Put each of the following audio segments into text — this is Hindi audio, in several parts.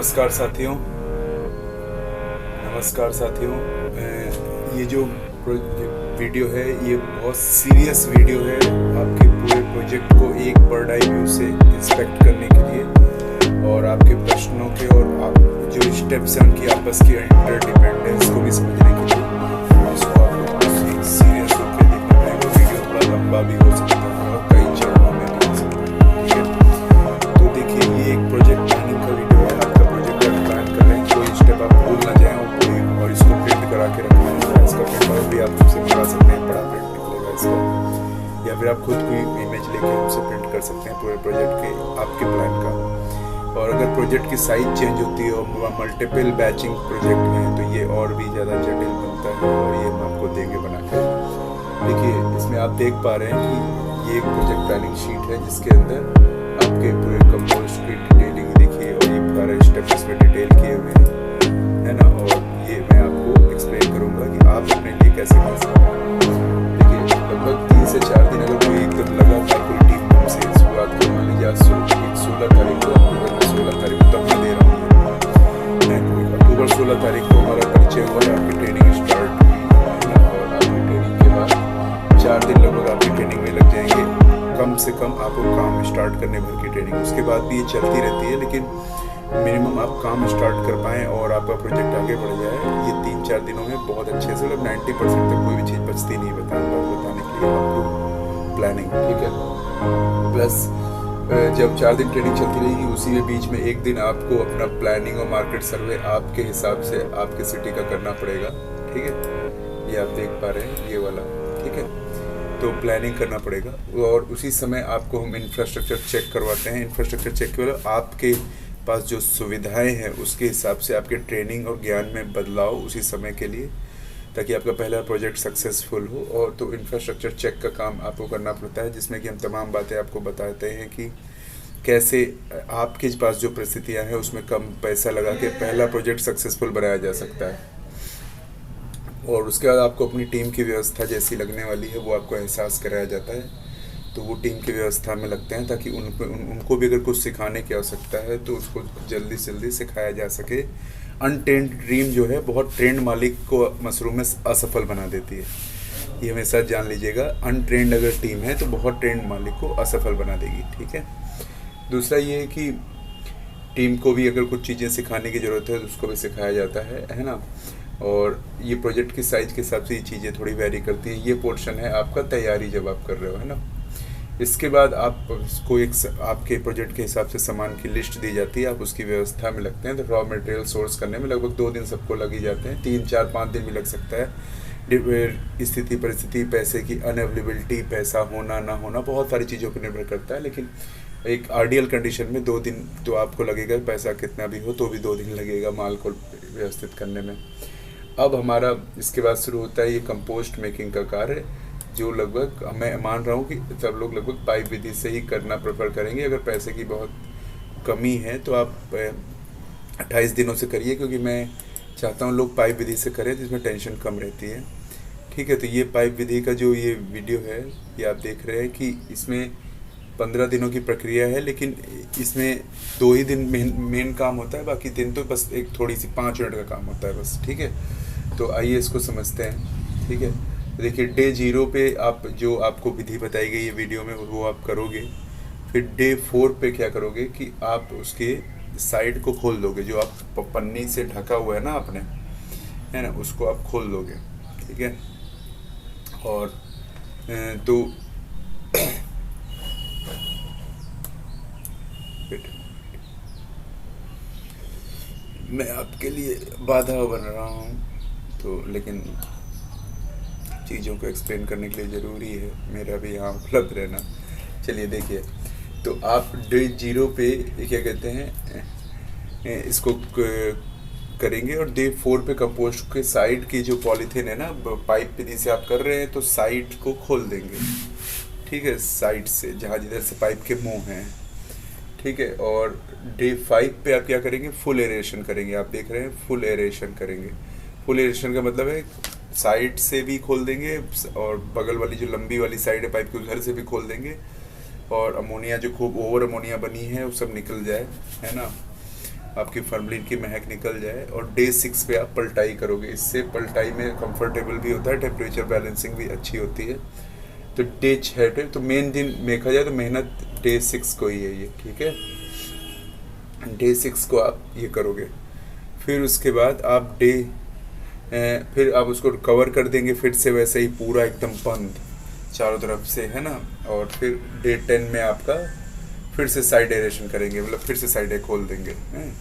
नमस्कार साथियों। ये जो वीडियो है ये बहुत सीरियस वीडियो है आपके पूरे प्रोजेक्ट को एक बर्ड आई व्यू से इंस्पेक्ट करने के लिए और आपके प्रश्नों के और आप जो स्टेप्स हैं उनकी आपस की इंटरडिपेंडेंस को भी समझने के लिए इसको आपको सीरियस होकर देखना पड़ेगा। वीडियो थोड़ा लंबा भी हो सकता है और कई चरणों में भी हो सकता है। ठीक है, तो देखिए ये एक प्रोजेक्ट प्लानिंग का वीडियो है। आपका प्रोजेक्ट का प्लान कर रहे हैं, कोई स्टेप आप भूल ना जाएं और इसको प्रिंट करा के रखना है। इसका प्रिंट आउट भी आप हमसे मंगा सकते हैं, बड़ा प्रिंट निकलेगा इसका, या फिर आप खुद कोई इमेज लेके हमसे प्रिंट कर सकते हैं पूरे प्रोजेक्ट के आपके प्लान का। और अगर प्रोजेक्ट की साइज चेंज होती है और मल्टीपल बैचिंग प्रोजेक्ट हैं तो ये और भी ज़्यादा जटिल बनता है और ये हम आपको देंगे बनाकर। देखिए इसमें आप देख पा रहे हैं कि ये एक प्रोजेक्ट प्लानिंग शीट है जिसके अंदर आपके पूरे कंपोस्ट की डिटेलिंग देखिए और ये सारे स्टेप्स इसमें डिटेल किए हुए हैं, है ना। और ये मैं आपको एक्सप्लेन करूँगा कि आप अपने लिए कैसे कर सकते हैं। देखिए लगभग 3 से 4 दिन अगर कोई एकदम लगातार कोई टीम हमसे शुरुआत को मान लीजिए 16 तारीख को, अक्टूबर 16 तारीख को तब मैं दे रहा हूँ। अक्टूबर 16 तारीख को हमारा परिचय हुआ है, आपकी ट्रेनिंग स्टार्ट हुई है ना। और आपकी ट्रेनिंग के बाद 4 दिन लगभग आपकी ट्रेनिंग में लग जाएंगे कम से कम आपको काम स्टार्ट करने भर की ट्रेनिंग। उसके बाद भी ये चलती रहती है लेकिन मिनिमम आप काम स्टार्ट कर पाएँ और आपका प्रोजेक्ट आगे बढ़ जाए, ये 3-4 दिनों में बहुत अच्छे से मतलब 90% तक कोई भी चीज़ बचती नहीं बताने के लिए आपको प्लानिंग। ठीक है, प्लस जब 4 दिन ट्रेनिंग चलती रहेगी उसी में बीच में एक दिन आपको अपना प्लानिंग और मार्केट सर्वे आपके हिसाब से आपके सिटी का करना पड़ेगा। ठीक है, ये आप देख पा रहे हैं ये वाला। ठीक है, तो प्लानिंग करना पड़ेगा और उसी समय आपको हम इंफ्रास्ट्रक्चर चेक करवाते हैं। इंफ्रास्ट्रक्चर चेक के बाद आपके पास जो सुविधाएं हैं उसके हिसाब से आपके ट्रेनिंग और ज्ञान में बदलाव उसी समय के लिए, ताकि आपका पहला प्रोजेक्ट सक्सेसफुल हो। और तो इंफ्रास्ट्रक्चर चेक का काम आपको करना पड़ता है जिसमें कि हम तमाम बातें आपको बताते हैं कि कैसे आपके पास जो परिस्थितियाँ हैं उसमें कम पैसा लगा के पहला प्रोजेक्ट सक्सेसफुल बनाया जा सकता है। और उसके बाद आपको अपनी टीम की व्यवस्था जैसी लगने वाली है वो आपको एहसास कराया जाता है, तो वो टीम की व्यवस्था में लगते हैं ताकि उनको भी अगर कुछ सिखाने की आवश्यकता है तो उसको जल्दी से जल्दी सिखाया जा सके। अनट्रेंड टीम जो है बहुत ट्रेंड मालिक को मशरूम में असफल बना देती है, ये हमेशा जान लीजिएगा। अनट्रेंड अगर टीम है तो बहुत ट्रेंड मालिक को असफल बना देगी। ठीक है, दूसरा ये है कि टीम को भी अगर कुछ चीज़ें सिखाने की ज़रूरत है तो उसको भी सिखाया जाता है ना। और ये प्रोजेक्ट की साइज़ के हिसाब से ये चीज़ें थोड़ी वेरी करती हैं। ये पोर्शन है आपका तैयारी जब आप कर रहे हो, है ना। इसके बाद आपको एक आपके प्रोजेक्ट के हिसाब से सामान की लिस्ट दी जाती है, आप उसकी व्यवस्था में लगते हैं। तो रॉ मटेरियल सोर्स करने में लगभग 2 दिन सबको लग ही जाते हैं, 3, 4, 5 दिन भी लग सकता है। स्थिति परिस्थिति, पैसे की अनअवेलेबिलिटी, पैसा होना ना होना, बहुत सारी चीज़ों पर निर्भर करता है। लेकिन एक आइडियल कंडीशन में 2 दिन तो आपको लगेगा, पैसा कितना भी हो तो भी 2 दिन लगेगा माल को व्यवस्थित करने में। अब हमारा इसके बाद शुरू होता है ये कंपोस्ट मेकिंग का कार्य, जो लगभग मैं मान रहा हूँ कि सब लोग लगभग पाइप विधि से ही करना प्रेफर करेंगे। अगर पैसे की बहुत कमी है तो आप 28 दिनों से करिए, क्योंकि मैं चाहता हूँ लोग पाइप विधि से करें जिसमें टेंशन कम रहती है। ठीक है, तो ये पाइप विधि का जो ये वीडियो है ये आप देख रहे हैं कि इसमें 15 दिनों की प्रक्रिया है, लेकिन इसमें 2 ही दिन मेन काम होता है, बाकी दिन तो बस एक थोड़ी सी 5 मिनट का काम होता है बस। ठीक है, तो आइए इसको समझते हैं। ठीक है, देखिए डे 0 पे आप जो आपको विधि बताई गई है वीडियो में वो आप करोगे। फिर डे 4 पे क्या करोगे कि आप उसके साइड को खोल दोगे, जो आप पन्नी से ढका हुआ है ना आपने, है ना, उसको आप खोल दोगे। ठीक है, और तो मैं आपके लिए बाधा बन रहा हूँ तो, लेकिन चीज़ों को एक्सप्लेन करने के लिए ज़रूरी है मेरा भी यहाँ उपलब्ध रहना। चलिए देखिए, तो आप डे 0 पे क्या कहते हैं इसको करेंगे और डे 4 पे कंपोस्ट के साइड की जो पॉलीथीन है ना, पाइप विधि से आप कर रहे हैं तो साइड को खोल देंगे। ठीक है, साइड से जहाँ जिधर से पाइप के मुंह हैं। ठीक है, और डे 5 पे आप क्या करेंगे, फुल एरेशन करेंगे। आप देख रहे हैं फुल एरेशन करेंगे। फुल एरेशन का मतलब है साइड से भी खोल देंगे और बगल वाली जो लंबी वाली साइड है पाइप की उधर से भी खोल देंगे, और अमोनिया जो खूब ओवर अमोनिया बनी है वो सब निकल जाए, है ना। आपकी फॉर्मलिन की महक निकल जाए। और डे 6 पे आप पलटाई करोगे, इससे पलटाई में कंफर्टेबल भी होता है, टेम्परेचर बैलेंसिंग भी अच्छी होती है। तो डे 6 पे तो मेन दिन देखा जाए तो मेहनत डे 6 को ही है ये, ठीक है। डे 6 को आप ये करोगे, फिर उसके बाद आप फिर आप उसको कवर कर देंगे फिर से वैसे ही पूरा एकदम बंद चारों तरफ से, है ना। और फिर डे 10 में आपका फिर से साइड एरेशन करेंगे, मतलब फिर से साइडें खोल देंगे हैं।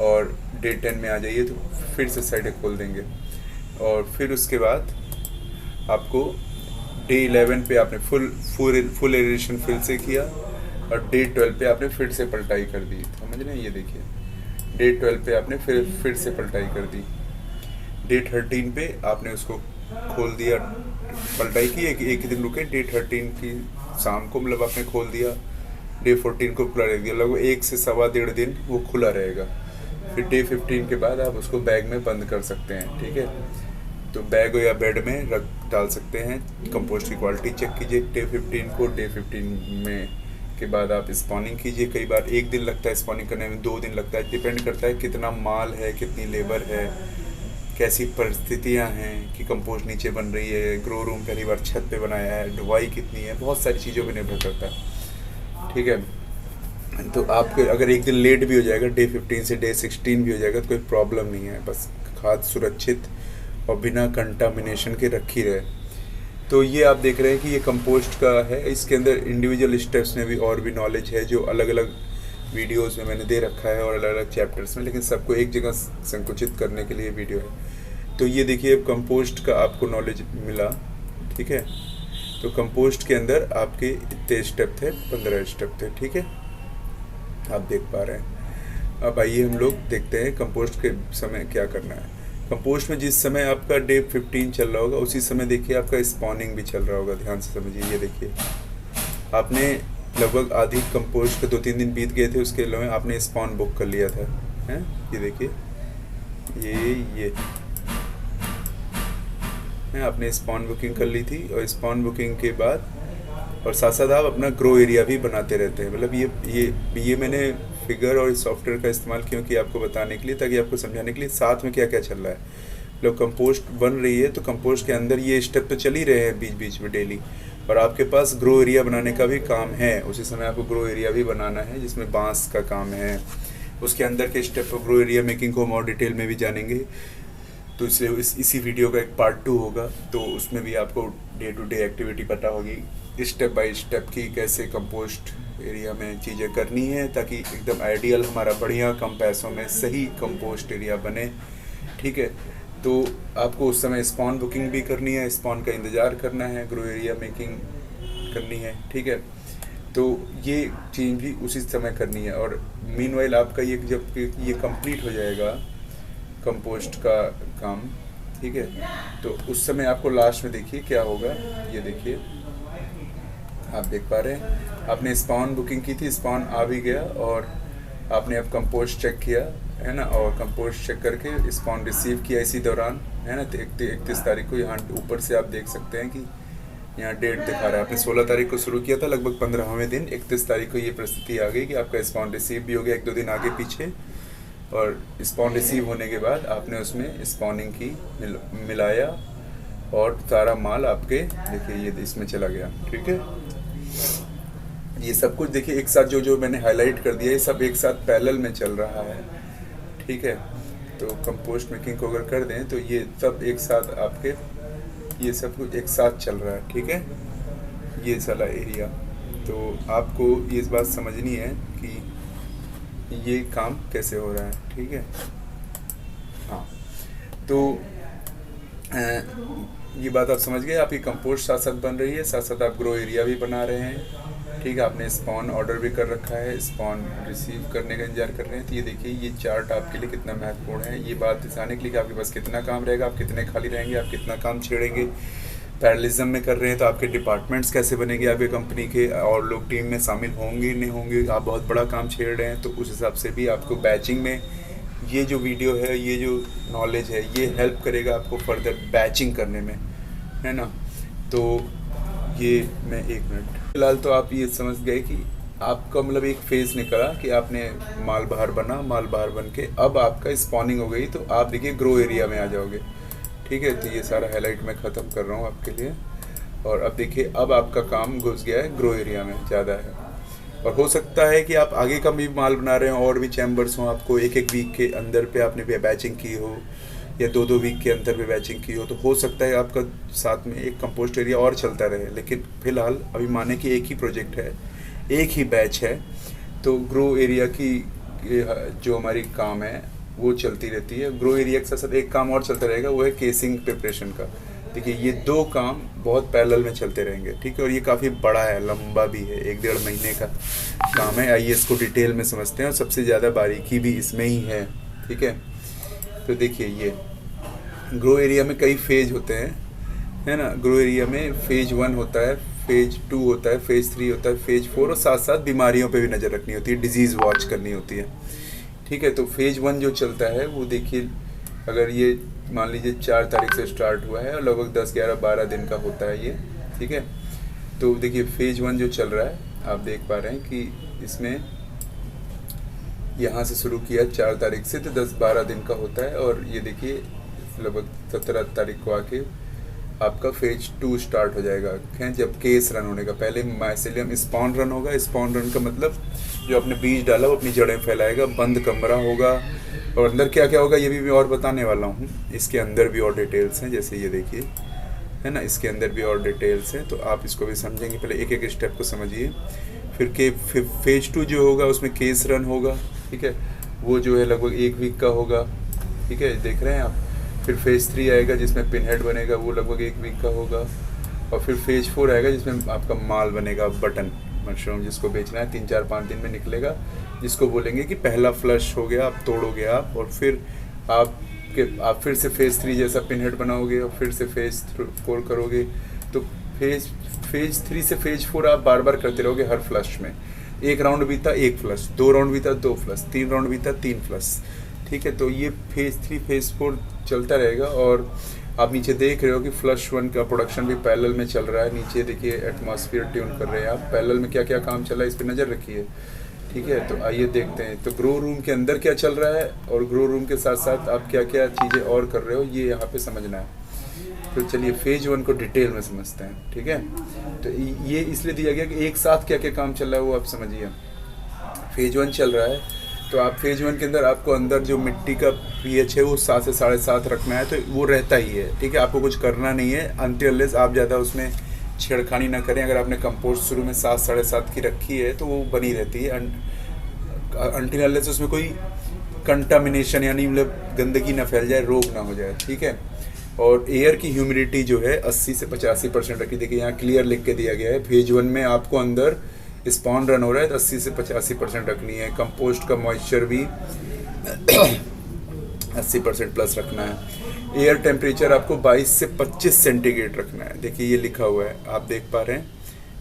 और डे 10 में आ जाइए तो फिर से साइडें खोल देंगे। और फिर उसके बाद आपको डे 11 पे आपने फुल एरेशन फिर से किया, और डे 12 पे आपने फिर से पलटाई कर दी, समझ रहे हैं। ये देखिए डे 12 पे आपने फिर से पलटाई कर दी। डे 13 पे आपने उसको खोल दिया, पलटाई की, एक ही दिन रुके। डे 13 की शाम को मतलब आपने खोल दिया, डे 14 को खुला रख दिया, लगभग 1 से सवा डेढ़ दिन वो खुला रहेगा। फिर डे 15 के बाद आप उसको बैग में बंद कर सकते हैं, ठीक है। तो बैग या बेड में डाल सकते हैं। कंपोस्ट की क्वालिटी चेक कीजिए डे 15 को। डे 15 में के बाद आप स्पॉनिंग कीजिए। कई बार 1 दिन लगता है स्पॉनिंग करने में, 2 दिन लगता है, डिपेंड करता है कितना माल है, कितनी लेबर है, कैसी परिस्थितियां हैं कि कंपोस्ट नीचे बन रही है, ग्रो रूम पहली बार छत पे बनाया है, ढुवाई कितनी है, बहुत सारी चीज़ों पर निर्भर करता है, ठीक है। तो आपके अगर 1 दिन लेट भी हो जाएगा, डे 15 से डे 16 भी हो जाएगा तो कोई प्रॉब्लम नहीं है, बस खाद सुरक्षित और बिना कंटामिनेशन के रखी रहे। तो ये आप देख रहे हैं कि ये कंपोस्ट का है। इसके अंदर इंडिविजुअल स्टेप्स में भी और भी नॉलेज है जो अलग अलग वीडियोस में मैंने दे रखा है और अलग अलग चैप्टर्स में, लेकिन सबको एक जगह संकुचित करने के लिए वीडियो है। तो ये देखिए कंपोस्ट का आपको नॉलेज मिला, ठीक है। तो कंपोस्ट के अंदर आपके इतने स्टेप थे, 15 स्टेप थे, ठीक है, आप देख पा रहे हैं। अब आइए हम लोग देखते हैं कंपोस्ट के समय क्या करना है। कंपोस्ट में जिस समय आपका डे 15 चल रहा होगा उसी समय देखिए आपका स्पॉनिंग भी चल रहा होगा, ध्यान से समझिए। ये देखिए आपने लगभग आधी कंपोस्ट के 2-3 दिन बीत गए थे, उसके अलावा आपने स्पॉन बुक कर लिया था, हैं। ये देखिए ये आपने स्पॉन बुकिंग कर ली थी, और स्पॉन बुकिंग के बाद और साथ साथ आप अपना ग्रो एरिया भी बनाते रहते हैं। मतलब ये मैंने फिगर और सॉफ्टवेयर का इस्तेमाल क्यों किया आपको बताने के लिए, ताकि आपको समझाने के लिए साथ में क्या क्या चल रहा है। मतलब कंपोस्ट बन रही है तो कंपोस्ट के अंदर ये स्टेप तो चल ही रहे हैं बीच बीच में डेली, और आपके पास ग्रो एरिया बनाने का भी काम है। उसी समय आपको ग्रो एरिया भी बनाना है जिसमें बांस का काम है। उसके अंदर के स्टेप पर ग्रो एरिया मेकिंग को हम और डिटेल में भी जानेंगे, तो इसलिए इसी वीडियो का एक पार्ट 2 होगा, तो उसमें भी आपको डे टू डे एक्टिविटी पता होगी स्टेप बाय स्टेप की, कैसे कंपोस्ट एरिया में चीज़ें करनी है ताकि एकदम आइडियल हमारा बढ़िया कम पैसों में सही कंपोस्ट एरिया बने, ठीक है। तो आपको उस समय स्पॉन बुकिंग भी करनी है, स्पॉन का इंतज़ार करना है, ग्रो एरिया मेकिंग करनी है, ठीक है। तो ये चीज़ भी उसी समय करनी है। और मीनवाइल आपका ये जब ये कंप्लीट हो जाएगा कंपोस्ट का काम, ठीक है, तो उस समय आपको लास्ट में देखिए क्या होगा। ये देखिए आप देख पा रहे हैं आपने स्पॉन बुकिंग की थी, स्पॉन आ भी गया, और आपने अब कंपोस्ट चेक किया, है ना, और कंपोस्ट चेक करके स्पॉन रिसीव किया इसी दौरान, है ना। 31 तारीख को यहाँ ऊपर से आप देख सकते हैं कि यहाँ डेट दिखा रहा है। आपने 16 तारीख को शुरू किया था, लगभग 15वें दिन 31 तारीख को ये परिस्थिति आ गई कि आपका स्पॉन रिसीव भी हो गया, 1-2 दिन आगे पीछे। और स्पॉन रिसीव होने के बाद आपने उसमें स्पॉनिंग की, मिलाया, और सारा माल आपके देखिए ये इसमें चला गया, ठीक है। ये सब कुछ देखिए एक साथ जो मैंने हाईलाइट कर दिया, ये सब एक साथ पैरेलल में चल रहा है, ठीक है। तो कंपोस्ट मेकिंग को अगर कर दें तो ये सब एक साथ आपके ये सब कुछ एक साथ चल रहा है, ठीक है, ये सारा एरिया। तो आपको ये इस बात समझनी है कि ये काम कैसे हो रहा है, ठीक है। हाँ, तो ये बात आप समझ गए। आपकी कंपोस्ट साथ साथ बन रही है, साथ साथ आप ग्रो एरिया भी बना रहे हैं, ठीक है। आपने स्पॉन ऑर्डर भी कर रखा है, स्पॉन रिसीव करने का इंतजार कर रहे हैं। तो ये देखिए ये चार्ट आपके लिए कितना महत्वपूर्ण है, ये बात दिखाने के लिए कि आपके पास कितना काम रहेगा, आप कितने खाली रहेंगे, आप कितना काम छेड़ेंगे। पैरेललिज्म में कर रहे हैं तो आपके डिपार्टमेंट्स कैसे बनेंगे आपके कंपनी के, और लोग टीम में शामिल होंगे नहीं होंगे, आप बहुत बड़ा काम छेड़ रहे हैं, तो उस हिसाब से भी आपको बैचिंग में ये जो वीडियो है, ये जो नॉलेज है, ये हेल्प करेगा आपको फर्दर बैचिंग करने में, है ना। तो ये मैं 1 मिनट, फिलहाल तो आप ये समझ गए कि आपका मतलब एक फेज निकला कि आपने माल बाहर बना, माल बाहर बन के अब आपका स्पॉनिंग हो गई, तो आप देखिए ग्रो एरिया में आ जाओगे। ठीक है, तो ये सारा हाईलाइट मैं ख़त्म कर रहा हूँ आपके लिए। और अब देखिए अब आपका काम घुस गया है ग्रो एरिया में, ज़्यादा है। और हो सकता है कि आप आगे का भी माल बना रहे हो और भी चैम्बर्स हों, आपको एक एक वीक के अंदर पे आपने भी बैचिंग की हो या दो दो वीक के अंदर पे बैचिंग की हो, तो हो सकता है आपका साथ में एक कंपोस्ट एरिया और चलता रहे। लेकिन फ़िलहाल अभी माने कि एक ही प्रोजेक्ट है, एक ही बैच है, तो ग्रो एरिया की जो हमारी काम है वो चलती रहती है। ग्रो एरिया के साथ साथ एक काम और चलता रहेगा, वो है केसिंग प्रिपरेशन का। देखिए ये दो काम बहुत पैरेलल में चलते रहेंगे। ठीक है, और ये काफ़ी बड़ा है, लंबा भी है, 1-1.5 महीने का काम है। आइए इसको डिटेल में समझते हैं, और सबसे ज़्यादा बारीकी भी इसमें ही है। ठीक है, तो देखिए ये ग्रो एरिया में कई फेज होते हैं, है ना। ग्रो एरिया में फेज 1 होता है, फेज 2 होता है, फेज 3 होता है, फेज 4, और साथ साथ बीमारियों पे भी नज़र रखनी होती है, डिजीज़ वॉच करनी होती है। ठीक है, तो फेज 1 जो चलता है वो देखिए, अगर ये मान लीजिए 4 तारीख से स्टार्ट हुआ है और लगभग 10-11-12 दिन का होता है ये। ठीक है, तो देखिए फेज 1 जो चल रहा है, आप देख पा रहे हैं कि इसमें यहाँ से शुरू किया 4 तारीख से, तो 10-12 दिन का होता है। और ये देखिए लगभग 17 तारीख को आके आपका फेज 2 स्टार्ट हो जाएगा। खैर जब केस रन होने का पहले माइसेलियम स्पॉन रन होगा। स्पॉन रन का मतलब जो आपने बीज डाला वो अपनी जड़ें फैलाएगा, बंद कमरा होगा, और अंदर क्या क्या होगा ये भी मैं और बताने वाला हूँ। इसके अंदर भी और डिटेल्स हैं, जैसे ये देखिए, है ना, इसके अंदर भी और डिटेल्स हैं, तो आप इसको भी समझेंगे। पहले एक एक स्टेप को समझिए। फिर फेज 2 जो होगा उसमें केस रन होगा। ठीक है, वो जो है लगभग 1 वीक का होगा। ठीक है, देख रहे हैं आप। फिर फेज 3 आएगा जिसमें पिन हेड बनेगा, वो लगभग 1 वीक का होगा। और फिर फेज 4 आएगा जिसमें आपका माल बनेगा, बटन मशरूम, जिसको बेचना है 3-4-5 दिन में निकलेगा, जिसको बोलेंगे कि पहला फ्लश हो गया, आप तोड़ोगे आप, और फिर आप फिर से फेज 3 जैसा पिन हेड बनाओगे, और फिर से फेज 4 करोगे। तो फेज 3 से फेज 4 आप बार बार करते रहोगे हर फ्लश में। 1 राउंड बीता 1 फ्लश, 2 राउंड बीता 2 फ्लश, 3 राउंड बीता 3 फ्लश। ठीक है, तो ये फेज 3 फेज 4 चलता रहेगा। और आप नीचे देख रहे हो कि फ्लश 1 का प्रोडक्शन भी पैरेलल में चल रहा है। नीचे देखिए एटमॉस्फेयर ट्यून कर रहे हैं आप, पैरेलल में क्या क्या काम चल रहा है इस पर नज़र रखिए। ठीक है, तो आइए देखते हैं तो ग्रो रूम के अंदर क्या चल रहा है, और ग्रो रूम के साथ साथ आप क्या क्या चीज़ें और कर रहे हो, ये यहाँ पे समझना है। तो चलिए फेज 1 को डिटेल में समझते हैं। ठीक है, तो ये इसलिए दिया गया कि एक साथ क्या क्या काम चल रहा है वो आप समझिए। फेज 1 चल रहा है, तो आप फेज 1 के अंदर आपको अंदर जो मिट्टी का pH है वो 7 से 7.5 रखना है, तो वो रहता ही है। ठीक है, आपको कुछ करना नहीं है अनटिल अनलेस आप ज़्यादा उसमें छेड़खानी ना करें। अगर आपने कंपोस्ट शुरू में 7-7.5 की रखी है तो वो बनी रहती है अनटिल अनलेस उसमें कोई कंटामिनेशन यानी मतलब गंदगी ना फैल जाए, रोग ना हो जाए। ठीक है, और एयर की ह्यूमिडिटी जो है 80 से 85% रखी। देखिए यहाँ क्लियर लिख के दिया गया है, फेज 1 में आपको अंदर स्पॉन रन हो रहा है तो 80 से 85% रखनी है। कंपोस्ट का मॉइस्चर भी 80% प्लस रखना है। एयर टेम्परेचर आपको 22 से 25 सेंटीग्रेड रखना है। देखिए ये लिखा हुआ है, आप देख पा रहे हैं,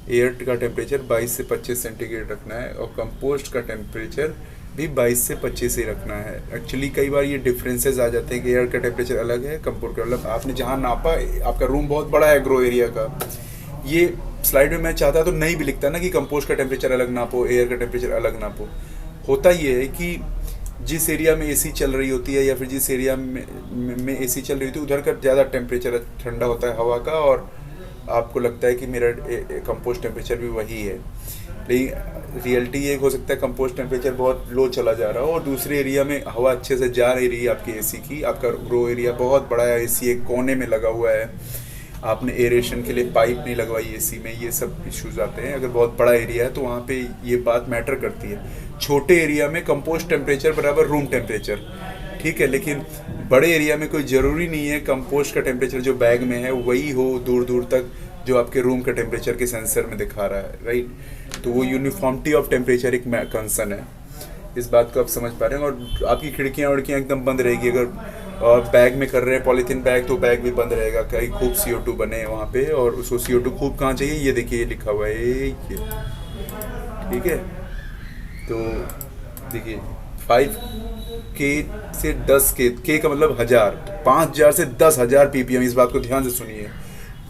एयर का टेम्परेचर 22 से 25 सेंटीग्रेड रखना है, और कंपोस्ट का टेम्परेचर भी 22 से 25 ही रखना है। एक्चुअली कई बार ये डिफरेंसेस आ जाते हैं कि एयर का टेम्परेचर अलग है, कंपोस्ट का अलग। आपने जहाँ नापा, आपका रूम बहुत बड़ा है ग्रो एरिया का, ये स्लाइड में मैं चाहता तो नहीं भी लिखता ना कि कंपोस्ट का टेम्परेचर अलग नापो, एयर का टेम्परेचर अलग नापो। होता ये है कि जिस एरिया में एसी चल रही होती है या फिर जिस एरिया में एसी चल रही होती है उधर का ज़्यादा टेम्परेचर ठंडा होता है हवा का, और आपको लगता है कि मेरा कंपोस्ट टेम्परेचर भी वही है। लेकिन रियलिटी ये हो सकता है कंपोस्ट टेम्परेचर बहुत लो चला जा रहा हो और दूसरे एरिया में हवा अच्छे से जा नहीं रही है आपकी एसी की। आपका ग्रो एरिया बहुत बड़ा है, एसी एक कोने में लगा हुआ है, आपने एरेशन के लिए पाइप नहीं लगवाई एसी में, ये सब इश्यूज आते हैं। अगर बहुत बड़ा एरिया है तो वहाँ पे ये बात मैटर करती है। छोटे एरिया में कंपोस्ट टेम्परेचर बराबर रूम टेम्परेचर, ठीक है, लेकिन बड़े एरिया में कोई ज़रूरी नहीं है कंपोस्ट का टेम्परेचर जो बैग में है वही हो दूर दूर तक जो आपके रूम का टेम्परेचर के सेंसर में दिखा रहा है, राइट। तो वो यूनिफॉर्मिटी ऑफ टेम्परेचर एक कंसर्न है, इस बात को आप समझ पा रहे हैं। और आपकी खिड़कियाँ उड़कियाँ एकदम बंद रहेगी। अगर और बैग में कर रहे हैं पॉलीथीन बैग तो बैग भी बंद रहेगा, कहीं खूब CO2 बने वहाँ पे, और उसको CO2 खूब कहाँ चाहिए, ये देखिए ये लिखा हुआ है ये, ठीक है। तो देखिए 5K से 10K का मतलब 1000, 5000 से 10,000 ppm, इस बात को ध्यान से सुनिए।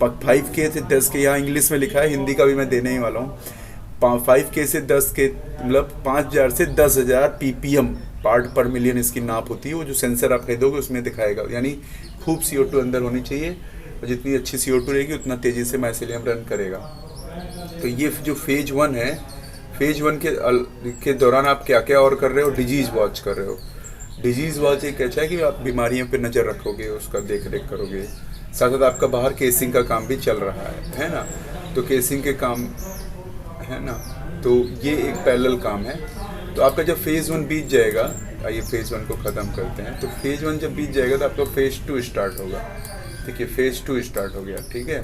5K से 10K, यहाँ इंग्लिश में लिखा है, हिंदी का भी मैं देने ही वाला हूँ। 5K से 10K, मतलब 5,000 से 10,000 ppm पार्ट पर मिलियन इसकी नाप होती है। वो जो सेंसर आप खरीदोगे उसमें दिखाएगा, यानी खूब CO2 अंदर होनी चाहिए, और जितनी अच्छी CO2 रहेगी उतना तेज़ी से माइसेलियम रन करेगा। तो ये जो फेज 1 है, फेज 1 के दौरान आप क्या क्या और कर रहे हो? डिजीज़ वॉच कर रहे हो। डिजीज़ वॉच एक अच्छा है कि आप बीमारियों पर नज़र रखोगे, उसका देख रेख करोगे, साथ साथ आपका बाहर केसिंग का काम भी चल रहा है ना। तो केसिंग के काम है ना, तो ये एक पैरेलल काम है। तो आपका जब फेज़ 1 बीत जाएगा, आइए फेज़ 1 को ख़त्म करते हैं। तो फेज़ 1 जब बीत जाएगा तो आपका फेज़ 2 स्टार्ट होगा। देखिए फेज़ 2 स्टार्ट हो गया, ठीक है।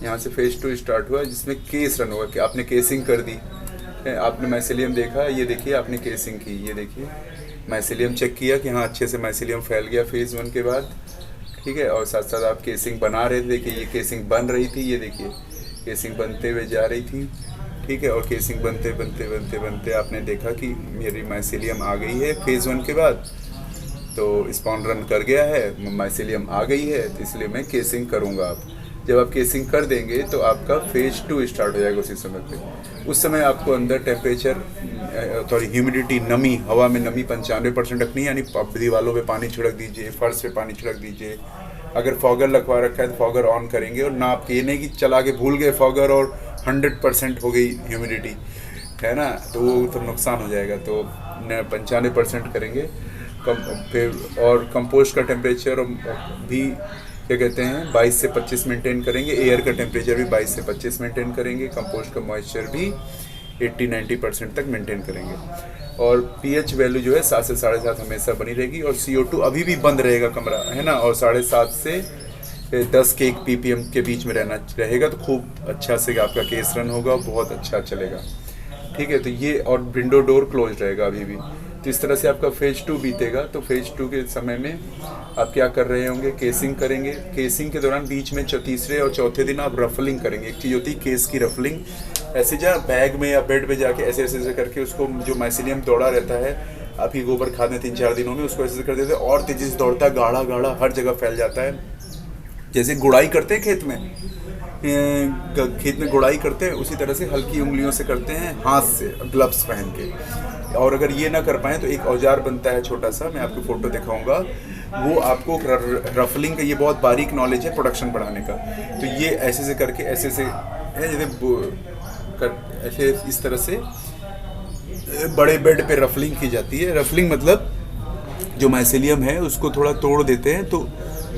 यहाँ से फेज़ 2 स्टार्ट हुआ जिसमें केस रन होगा कि आपने केसिंग कर दी, आपने माइसेलियम देखा, ये देखिए आपने केसिंग की, ये देखिए माइसेलियम चेक किया कि हाँ अच्छे से माइसेलियम फैल गया फेज़ 1 के बाद, ठीक है। और साथ साथ आप केसिंग बना रहे थे, देखिए ये केसिंग बन रही थी, ये देखिए केसिंग बनते हुए जा रही थी, ठीक है। और केसिंग बनते बनते बनते बनते आपने देखा कि मेरी माइसेलियम आ गई है फेज़ 1 के बाद, तो स्पॉन रन कर गया है, माइसेलियम आ गई है, तो इसलिए मैं केसिंग करूँगा। अब जब आप केसिंग कर देंगे तो आपका फेज़ 2 स्टार्ट हो जाएगा उसी समय पे। उस समय आपको अंदर टेम्परेचर, थोड़ी ह्यूमिडिटी, नमी, हवा में नमी 95% रखनी है, यानी दीवारों पे पानी छिड़क दीजिए, फर्श पे पानी छिड़क दीजिए। अगर फॉगर लगवा रखा है तो फॉगर ऑन करेंगे, और नाप के, ये नहीं कि चला के भूल गए फॉगर और 100% हो गई ह्यूमिडिटी, है ना, तो वो तो नुकसान हो जाएगा। तो 95% करेंगे। फिर और कंपोस्ट का टेम्परेचर भी क्या कहते हैं 22 से 25 मेंटेन करेंगे। एयर का टेम्परेचर भी 22 से 25 मेंटेन करेंगे। कंपोस्ट का मॉइस्चर भी 80-90% तक मेंटेन करेंगे। और पीएच वैल्यू जो है 7 से 7.5 हमेशा बनी रहेगी। और CO2 अभी भी बंद रहेगा कमरा, है ना, और 7.5 से 10 ppm के बीच में रहेगा। तो खूब अच्छा से आपका केस रन होगा, बहुत अच्छा चलेगा, ठीक है। तो ये, और विंडो डोर क्लोज रहेगा अभी भी। तो इस तरह से आपका फेज़ 2 बीतेगा। तो फेज़ 2 के समय में आप क्या कर रहे होंगे? केसिंग करेंगे। केसिंग के दौरान बीच में तीसरे और चौथे दिन आप रफलिंग करेंगे। एक चीज़ होती है केस की रफलिंग, ऐसे जा बैग में या बेड पे जाके ऐसे ऐसे करके उसको, जो माइसेलियम दौड़ा रहता है आपकी गोबर खाद में 3-4 दिनों में, उसको ऐसे कर देते हैं और तेज़ी से दौड़ता है, गाढ़ा गाढ़ा हर जगह फैल जाता है। जैसे गुड़ाई करते हैं खेत में गुड़ाई करते हैं, उसी तरह से हल्की उंगलियों से करते हैं, हाथ से, ग्लव्स पहन के। और अगर ये ना कर पाएँ तो एक औजार बनता है छोटा सा, मैं आपको फ़ोटो दिखाऊंगा, वो आपको रफलिंग का, ये बहुत बारीक नॉलेज है प्रोडक्शन बढ़ाने का। तो ये ऐसे से करके, ऐसे से है, जैसे ऐसे इस तरह से बड़े बेड पे रफलिंग की जाती है। रफलिंग मतलब जो माइसेलियम है उसको थोड़ा तोड़ देते हैं, तो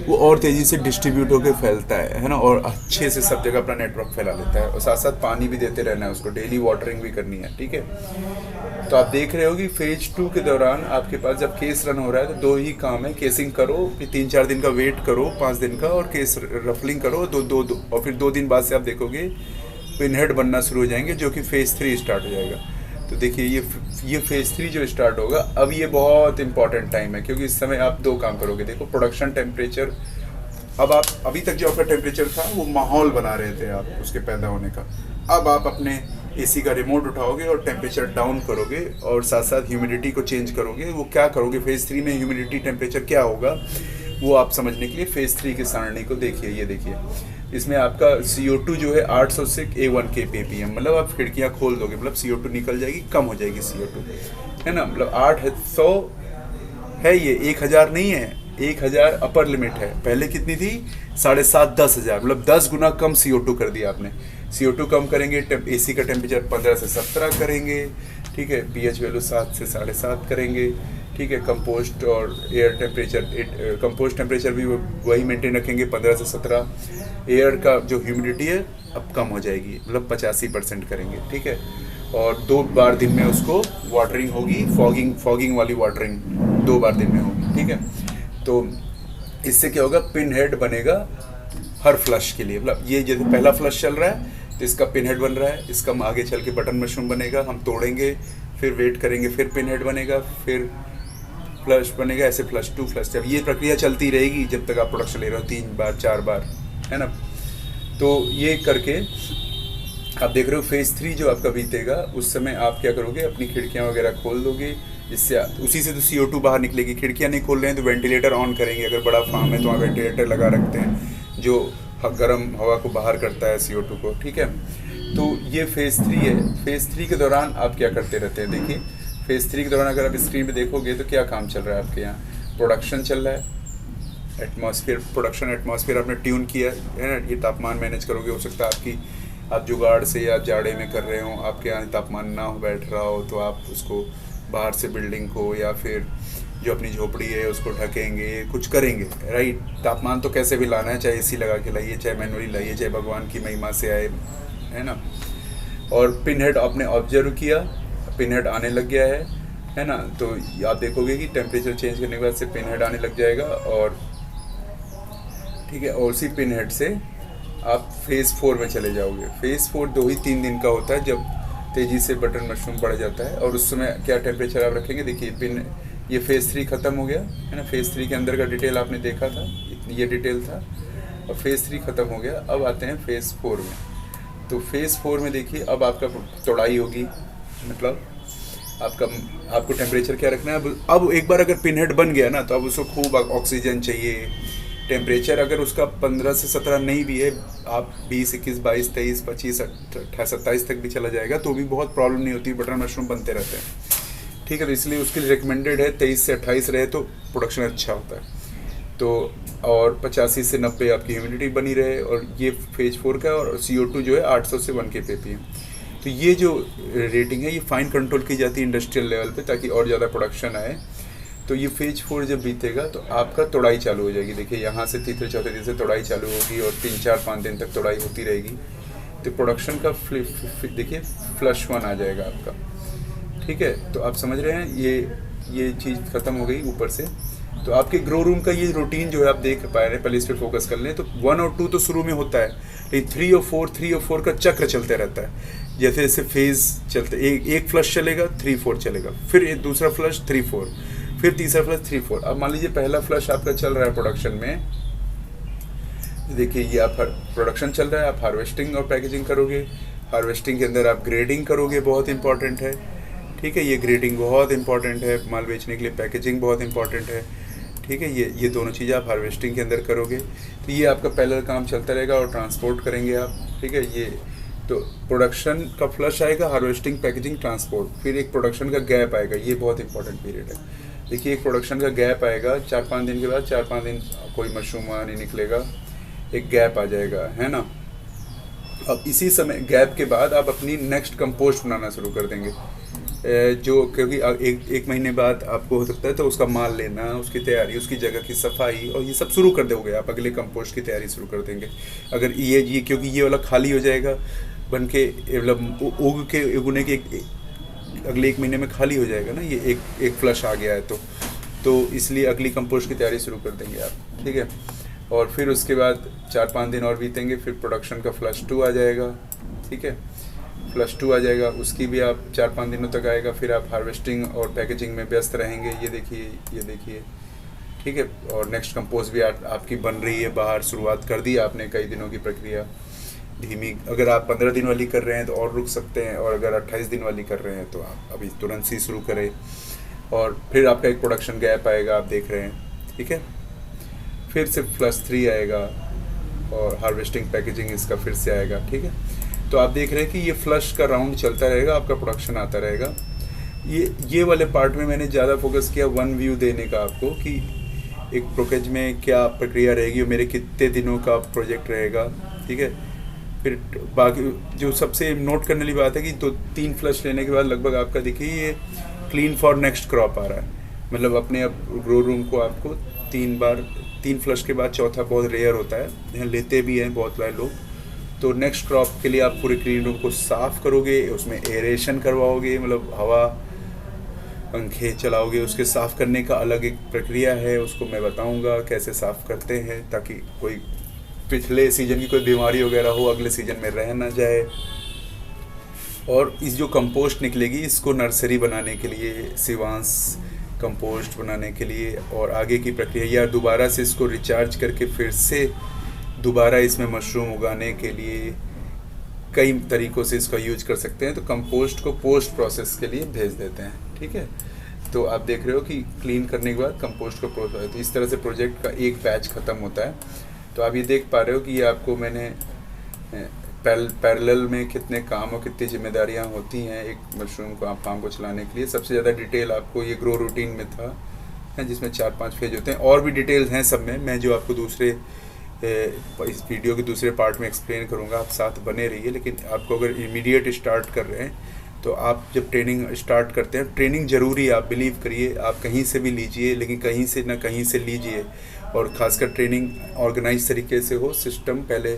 वो और तेज़ी से डिस्ट्रीब्यूट होकर फैलता है ना, और अच्छे से सब जगह अपना नेटवर्क फैला लेता है। और साथ साथ पानी भी देते रहना है उसको, डेली वाटरिंग भी करनी है, ठीक है। तो आप देख रहे हो कि फेज़ 2 के दौरान आपके पास जब केस रन हो रहा है तो 2 ही काम है, केसिंग करो, फिर 3-4 दिन का वेट करो, 5 दिन का, और केस रफलिंग करो दो, और फिर 2 दिन बाद से आप देखोगे पिनहेड बनना शुरू हो जाएंगे, जो कि फेज़ 3 स्टार्ट हो जाएगा। तो देखिए ये फेज़ 3 जो स्टार्ट होगा, अब ये बहुत इंपॉर्टेंट टाइम है, क्योंकि इस समय आप 2 काम करोगे। देखो प्रोडक्शन टेम्परेचर, अब आप अभी तक जो आपका टेम्परेचर था वो माहौल बना रहे थे आप उसके पैदा होने का। अब आप अपने एसी का रिमोट उठाओगे और टेम्परेचर डाउन करोगे, और साथ साथ ह्यूमिडिटी को चेंज करोगे। वो क्या करोगे फेज़ 3 में, ह्यूमिडिटी टेम्परेचर क्या होगा वो आप समझने के लिए फेज़ 3 की सारणी को देखिए। ये देखिए, इसमें आपका CO2 जो है 800 से 1K ppm, मतलब आप खिड़कियाँ खोल दोगे, मतलब CO2 निकल जाएगी, कम हो जाएगी CO2, है ना। मतलब 800 है, ये 1000 नहीं है, 1000 अपर लिमिट है। पहले कितनी थी? 7,500-10,000, मतलब 10 गुना कम CO2 कर दिया आपने। CO2 कम करेंगे, AC का टेम्परेचर 15 से 17 करेंगे, ठीक है। pH वैल्यू 7 से 7.5 करेंगे, ठीक है। कंपोस्ट और एयर टेम्परेचर, कंपोस्ट टेम्परेचर भी वही मेंटेन रखेंगे 15 से 17। एयर का जो ह्यूमिडिटी है अब कम हो जाएगी, मतलब 85% करेंगे, ठीक है। और 2 बार दिन में उसको वाटरिंग होगी, फॉगिंग वाली वाटरिंग 2 बार दिन में होगी, ठीक है। तो इससे क्या होगा, पिन हेड बनेगा हर फ्लश के लिए। मतलब ये जैसे पहला फ्लश चल रहा है तो इसका पिन हेड बन रहा है, इसका आगे चल के बटन मशरूम बनेगा, हम तोड़ेंगे, फिर वेट करेंगे, फिर पिन हेड बनेगा, फिर फ्लश बनेगा, ऐसे फ्लश 2 फ्लश। जब ये प्रक्रिया चलती रहेगी जब तक आप प्रोडक्शन ले रहे हो, 3 बार 4 बार, है ना। तो ये करके आप देख रहे हो फेज़ 3 जो आपका बीतेगा, उस समय आप क्या करोगे, अपनी खिड़कियाँ वगैरह खोल दोगे, जिससे उसी से तो CO2 बाहर निकलेगी। खिड़कियाँ नहीं खोल रहे हैं तो वेंटिलेटर ऑन करेंगे, अगर बड़ा फार्म है तो वहाँ वेंटिलेटर लगा रखते हैं जो गर्म हवा को बाहर करता है, CO2 को, ठीक है। तो ये फेज़ 3 है। फेज़ 3 के दौरान आप क्या करते रहते हैं, देखिए फेज़ 3 के दौरान अगर आप स्क्रीन पे देखोगे तो क्या काम चल रहा है आपके यहाँ। प्रोडक्शन चल रहा है, एटमॉस्फेयर प्रोडक्शन, एटमॉस्फेयर आपने ट्यून किया है ना, ये तापमान मैनेज करोगे। हो सकता है आपकी आप जुगाड़ से या जाड़े में कर रहे हो, आपके यहाँ तापमान ना हो बैठ रहा हो, तो आप उसको बाहर से बिल्डिंग को या फिर जो अपनी झोपड़ी है उसको ढकेंगे, कुछ करेंगे, राइट। तापमान तो कैसे भी लाना है, चाहे एसी लगा के लाइए, चाहे मैनुअली लाइए, चाहे भगवान की महिमा से आए, है ना। और पिन हेड आपने ऑब्जर्व किया, पिन हेड आने लग गया है ना। तो आप देखोगे कि टेम्परेचर चेंज करने के बाद से पिन हेड आने लग जाएगा, और ठीक है। और उसी पिन हेड से आप फेज़ 4 में चले जाओगे। फेज़ 4 2 ही 3 दिन का होता है, जब तेज़ी से बटन मशरूम बढ़ जाता है। और उस समय क्या टेम्परेचर आप रखेंगे, देखिए पिन, ये फेज़ 3 ख़त्म हो गया है ना। फेज़ 3 के अंदर का डिटेल आपने देखा था, ये डिटेल था, और फेज़ 3 ख़त्म हो गया। अब आते हैं फेज़ 4 में। तो फेज़ 4 में देखिए अब आपका तोड़ाई होगी, मतलब आपको टेम्परेचर क्या रखना है। अब एक बार अगर पिन हेड बन गया ना, तो अब उसको खूब ऑक्सीजन चाहिए। टेम्परेचर अगर उसका 15 से 17 नहीं भी है, आप 20, 21, 22, 23, 25, 28, 27 तक भी चला जाएगा तो भी बहुत प्रॉब्लम नहीं होती, बटर मशरूम बनते रहते हैं, ठीक है। तो इसलिए उसके लिए रिकमेंडेड है 23 से 28 रहे तो प्रोडक्शन अच्छा होता है। तो और 85 से 90 आपकी ह्यूमिडिटी बनी रहे। और ये फेज़ 4 का, और CO2 जो है 800 से 1 kPa। तो ये जो रेटिंग है ये फाइन कंट्रोल की जाती है इंडस्ट्रियल लेवल पे, ताकि और ज़्यादा प्रोडक्शन आए। तो ये फेज़ 4 जब बीतेगा तो आपका तोड़ाई चालू हो जाएगी। देखिए यहाँ से तीसरे चौथे दिन से तोड़ाई चालू होगी, और 3, 4, 5 दिन तक तोड़ाई होती रहेगी। तो प्रोडक्शन का देखिए फ्लश 1 आ जाएगा आपका, ठीक है। तो आप समझ रहे हैं, ये चीज़ ख़त्म हो गई ऊपर से। तो आपके ग्रो रूम का ये रूटीन जो है आप देख पा रहे हैं, पहले इस पर फोकस कर लें। तो 1 और 2 तो शुरू में होता है, लेकिन 3 और 4 का चक्र चलते रहता है। जैसे जैसे फेज़ चलते, एक फ्लश चलेगा 3, 4 चलेगा, फिर एक दूसरा फ्लश 3, 4, फिर तीसरा फ्लश 3, 4। अब मान लीजिए पहला फ्लश आपका चल रहा है प्रोडक्शन में, देखिए ये आप प्रोडक्शन चल रहा है, आप हार्वेस्टिंग और पैकेजिंग करोगे। हार्वेस्टिंग के अंदर आप ग्रेडिंग करोगे, बहुत इंपॉर्टेंट है, ठीक है। ये ग्रेडिंग बहुत इंपॉर्टेंट है माल बेचने के लिए, पैकेजिंग बहुत इंपॉर्टेंट है, ठीक है। ये दोनों चीज़ें आप हार्वेस्टिंग के अंदर करोगे। तो ये आपका पहला काम चलता रहेगा, और ट्रांसपोर्ट करेंगे आप, ठीक है। ये तो प्रोडक्शन का फ्लश आएगा, हार्वेस्टिंग, पैकेजिंग, ट्रांसपोर्ट, फिर एक प्रोडक्शन का गैप आएगा। ये बहुत इंपॉर्टेंट पीरियड है। देखिए एक प्रोडक्शन का गैप आएगा 4-5 दिन के बाद, 4-5 दिन कोई मशरूम नहीं निकलेगा, एक गैप आ जाएगा, है ना। अब इसी समय गैप के बाद आप अपनी नेक्स्ट कंपोस्ट बनाना शुरू कर देंगे, जो क्योंकि एक महीने बाद आपको हो सकता है तो उसका माल लेना, उसकी तैयारी, उसकी जगह की सफाई और ये सब शुरू कर दोगे आप, अगले कंपोस्ट की तैयारी शुरू कर देंगे। अगर ये क्योंकि ये वाला खाली हो जाएगा, बन के मतलब उगने के अगले 1 महीने में खाली हो जाएगा ना, ये एक फ्लश आ गया है तो इसलिए अगली कंपोस्ट की तैयारी शुरू कर देंगे आप, ठीक है। और फिर उसके बाद 4-5 दिन और बीतेंगे, फिर प्रोडक्शन का फ्लश 2 आ जाएगा, ठीक है। फ्लश 2 आ जाएगा, उसकी भी आप 4-5 दिनों तक आएगा। फिर आप हार्वेस्टिंग और पैकेजिंग में व्यस्त रहेंगे, ये देखिए, ठीक है। और नेक्स्ट कंपोस्ट भी आपकी बन रही है बाहर, शुरुआत कर दी आपने, कई दिनों की प्रक्रिया धीमी। अगर आप 15 दिन वाली कर रहे हैं तो और रुक सकते हैं, और अगर 28 दिन वाली कर रहे हैं तो आप अभी तुरंत ही शुरू करें। और फिर आपका एक प्रोडक्शन गैप आएगा, आप देख रहे हैं, ठीक है। फिर से फ्लश 3 आएगा, और हार्वेस्टिंग, पैकेजिंग इसका फिर से आएगा, ठीक है। तो आप देख रहे हैं कि ये फ्लश का राउंड चलता रहेगा, आपका प्रोडक्शन आता रहेगा। ये वाले पार्ट में मैंने ज़्यादा फोकस किया वन व्यू देने का आपको, कि एक प्रोकेज में क्या प्रक्रिया रहेगी और मेरे कितने दिनों का प्रोजेक्ट रहेगा, ठीक है। फिर बाकी जो सबसे नोट करने वाली बात है कि 2-3 फ्लश लेने के बाद लगभग आपका देखिए ये क्लीन फॉर नेक्स्ट क्रॉप आ रहा है। मतलब अपने अब ग्रो रूम को आपको 3 फ्लश के बाद चौथा बहुत रेयर होता है, यहाँ लेते भी हैं बहुत सारे लोग। तो नेक्स्ट क्रॉप के लिए आप पूरे क्लीन रूम को साफ़ करोगे, उसमें एरेशन करवाओगे, मतलब हवा पंखे चलाओगे। उसके साफ़ करने का अलग एक प्रक्रिया है, उसको मैं बताऊंगा कैसे साफ़ करते हैं, ताकि कोई पिछले सीज़न की कोई बीमारी वगैरह हो अगले सीज़न में रह ना जाए। और इस जो कंपोस्ट निकलेगी इसको नर्सरी बनाने के लिए, सिवांस कंपोस्ट बनाने के लिए और आगे की प्रक्रिया, या दोबारा से इसको रिचार्ज करके फिर से दोबारा इसमें मशरूम उगाने के लिए कई तरीक़ों से इसका यूज कर सकते हैं। तो कंपोस्ट को पोस्ट प्रोसेस के लिए भेज देते हैं, ठीक है। तो आप देख रहे हो कि क्लीन करने के बाद कंपोस्ट को प्रोसेस, तो इस तरह से प्रोजेक्ट का एक बैच ख़त्म होता है। तो आप ये देख पा रहे हो कि ये आपको मैंने पैरेलल में कितने काम और कितनी जिम्मेदारियां होती हैं एक मशरूम को आप फार्म को चलाने के लिए। सबसे ज़्यादा डिटेल आपको ये ग्रो रूटीन में था, है, जिसमें 4-5 फेज होते हैं। और भी डिटेल्स हैं सब में, मैं जो आपको दूसरे इस वीडियो के दूसरे पार्ट में एक्सप्लेन करूँगा, आप साथ बने रहिए। लेकिन आपको अगर इमीडिएट स्टार्ट कर रहे हैं तो आप जब ट्रेनिंग स्टार्ट करते हैं, ट्रेनिंग ज़रूरी है, आप बिलीव करिए, आप कहीं से भी लीजिए, लेकिन कहीं से ना कहीं से लीजिए। और ख़ासकर ट्रेनिंग ऑर्गेनाइज तरीके से हो, सिस्टम पहले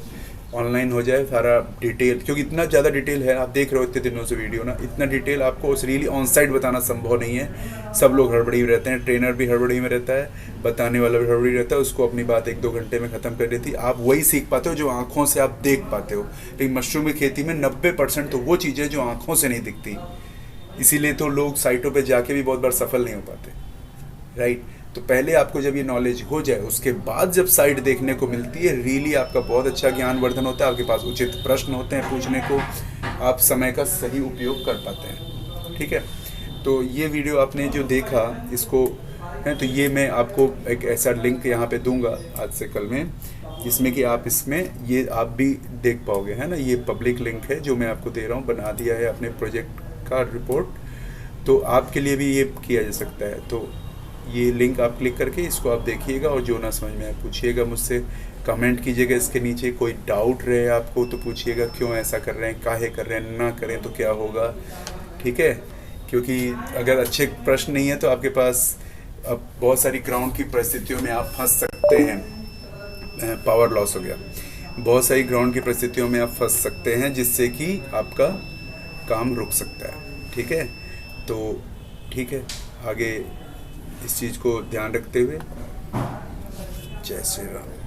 ऑनलाइन हो जाए सारा डिटेल, क्योंकि इतना ज़्यादा डिटेल है, आप देख रहे हो इतने दिनों से वीडियो ना, इतना डिटेल आपको रियली ऑन साइड बताना संभव नहीं है। सब लोग हड़बड़ी में रहते हैं, ट्रेनर भी हड़बड़ी में रहता है, बताने वाला भी हड़बड़ी रहता है, उसको अपनी बात 1-2 घंटे में ख़त्म कर देती। आप वही सीख पाते हो जो आँखों से आप देख पाते हो। लेकिन मशरूम की खेती में 90% तो वो चीज़ें जो आँखों से नहीं दिखती, इसीलिए तो लोग साइटों पर जाके भी बहुत बार सफल नहीं हो पाते, राइट। तो पहले आपको जब ये नॉलेज हो जाए, उसके बाद जब साइट देखने को मिलती है, रियली आपका बहुत अच्छा ज्ञानवर्धन होता है, आपके पास उचित प्रश्न होते हैं पूछने को, आप समय का सही उपयोग कर पाते हैं, ठीक है। तो ये वीडियो आपने जो देखा इसको है, तो ये मैं आपको एक ऐसा लिंक यहाँ पे दूंगा आज से कल में, जिसमें कि आप इसमें ये आप भी देख पाओगे, है ना। ये पब्लिक लिंक है जो मैं आपको दे रहा हूँ, बना दिया है अपने प्रोजेक्ट का रिपोर्ट, तो आपके लिए भी ये किया जा सकता है। तो ये लिंक आप क्लिक करके इसको आप देखिएगा, और जो ना समझ में आए पूछिएगा मुझसे, कमेंट कीजिएगा इसके नीचे। कोई डाउट रहे आपको तो पूछिएगा, क्यों ऐसा कर रहे हैं, काहे कर रहे हैं, ना करें तो क्या होगा, ठीक है। क्योंकि अगर अच्छे प्रश्न नहीं है तो आपके पास अब बहुत सारी ग्राउंड की परिस्थितियों में आप फंस सकते हैं। पावर लॉस हो गया, बहुत सारी ग्राउंड की परिस्थितियों में आप फंस सकते हैं, जिससे कि आपका काम रुक सकता है, ठीक है। तो ठीक है, आगे इस चीज़ को ध्यान रखते हुए, जय श्री राम।